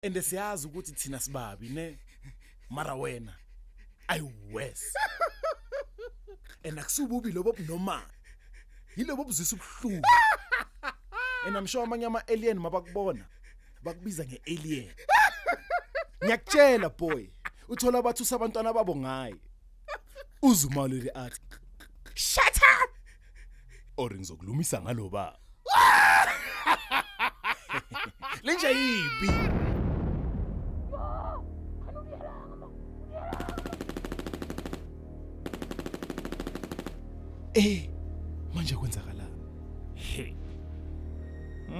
ende siyazi ukuthi thina sibabi ne mara wena ayiwes and akusububi lobo noma yilobo buzisa ubuhlungu and I'm sure amanye ama alien mabakubona bakubiza ngealien ngiyakutshela boy uthola abathusa abantwana babo ngaye uzumalo le athi shut up or ngizokulumisa ngalo ba lenje yibi manje kwenzakala Hey.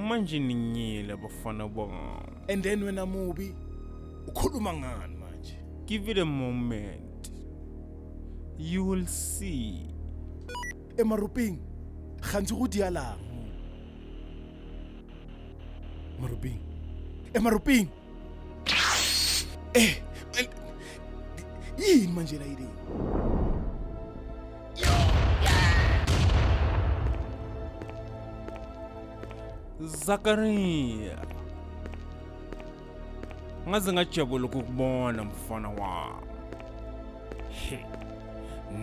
Manje ninyile bafana bami. and then wena mubi ukhuluma ngani manje Give it a moment. You will see. emaruping ganti go dialang maruping emaruping yini manje la idea Zakaria. Ngaze ngajabula ukukubona mfana wami. Hey.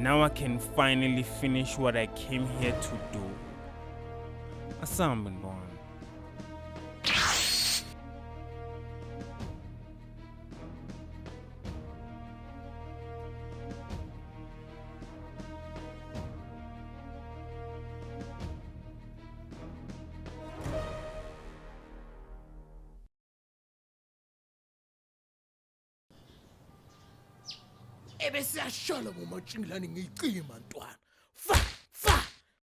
Now I can finally finish what I came here to do. Asambe ngibona. ebese yashala ngomatshingilani ngiyicima ntwana